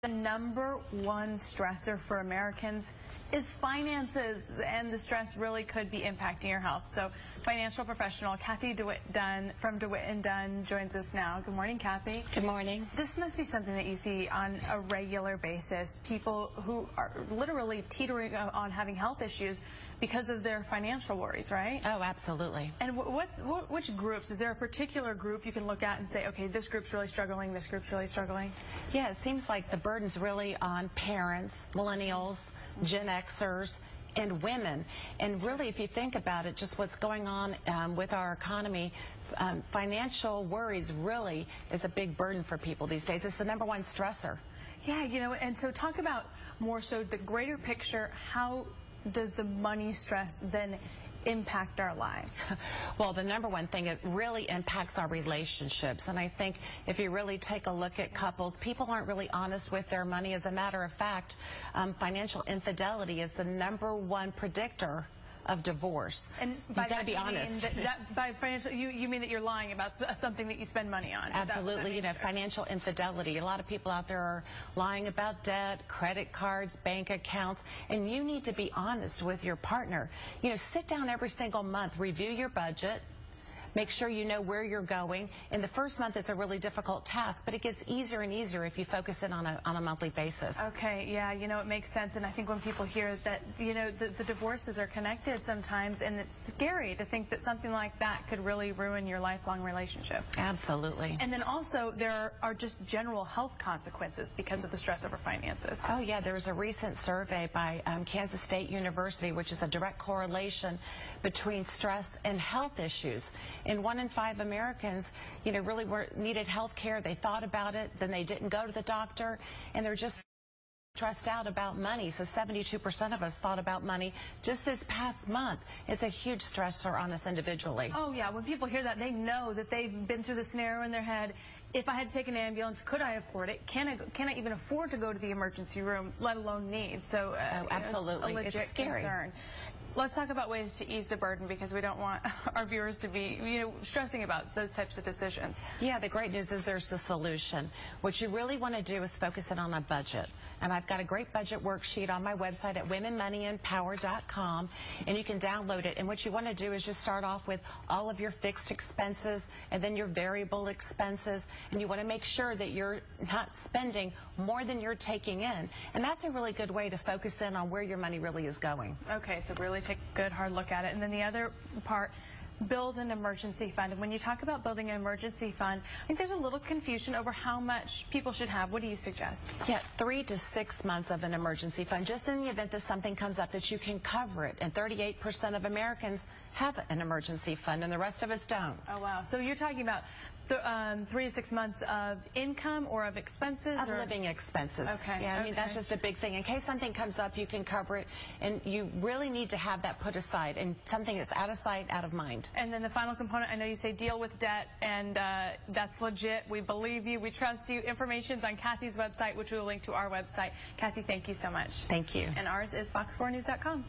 The number one stressor for Americans is finances, and the stress really could be impacting your health. So financial professional Cathy DeWitt Dunn from DeWitt Dunn joins us now. Good morning, Cathy. Good morning. This must be something that you see on a regular basis, people who are literally teetering on having health issues because of their financial worries, right? Oh, absolutely. And which groups? Is there a particular group you can look at and say, okay, this group's really struggling, this group's really struggling? Yeah, it seems like the burden's really on parents, millennials, Gen Xers, and women. And really, if you think about it, just what's going on with our economy, financial worries really is a big burden for people these days. It's the number one stressor. Yeah, you know, and so talk about more so the greater picture. How does the money stress then impact our lives? Well, the number one thing, it really impacts our relationships. And I think if you really take a look at couples, people aren't really honest with their money. As a matter of fact, financial infidelity is the number one predictor of divorce. And you've got to be honest. By financial, you mean that you're lying about something that you spend money on? Absolutely. You know, financial infidelity. A lot of people out there are lying about debt, credit cards, bank accounts, and you need to be honest with your partner. You know, sit down every single month, review your budget. Make sure you know where you're going. In the first month, it's a really difficult task, but it gets easier and easier if you focus in on a monthly basis. Okay, yeah, you know, it makes sense. And I think when people hear that, you know, the divorces are connected sometimes, and it's scary to think that something like that could really ruin your lifelong relationship. Absolutely. And then also, there are just general health consequences because of the stress over finances. Oh, yeah, there was a recent survey by Kansas State University, which is a direct correlation between stress and health issues. And 1 in 5 Americans, you know, really needed health care. They thought about it, then they didn't go to the doctor, and they're just stressed out about money. So 72% of us thought about money just this past month. It's a huge stressor on us individually. Oh, yeah. When people hear that, they know that they've been through the scenario in their head. If I had to take an ambulance, could I afford it? Can I even afford to go to the emergency room, let alone need? So absolutely. It's a legit concern. Let's talk about ways to ease the burden, because we don't want our viewers to be, you know, stressing about those types of decisions. Yeah, the great news is there's the solution. What you really want to do is focus in on a budget. And I've got a great budget worksheet on my website at womenmoneyempower.com, and you can download it. And what you want to do is just start off with all of your fixed expenses and then your variable expenses. And you want to make sure that you're not spending more than you're taking in. And that's a really good way to focus in on where your money really is going. Okay, so really take a good hard look at it. And then the other part, build an emergency fund. And when you talk about building an emergency fund, I think there's a little confusion over how much people should have. What do you suggest? Yeah, 3 to 6 months of an emergency fund, just in the event that something comes up that you can cover it. And 38% of Americans have an emergency fund, and the rest of us don't. Oh, wow. So you're talking about 3 to 6 months of income or of expenses? Of living expenses. Okay. Yeah, I mean, that's just a big thing. In case something comes up, you can cover it, and you really need to have that put aside, and something that's out of sight, out of mind. And then the final component, I know you say deal with debt, and that's legit. We believe you. We trust you. Information's on Cathy's website, which we will link to our website. Cathy, thank you so much. Thank you. And ours is fox4news.com.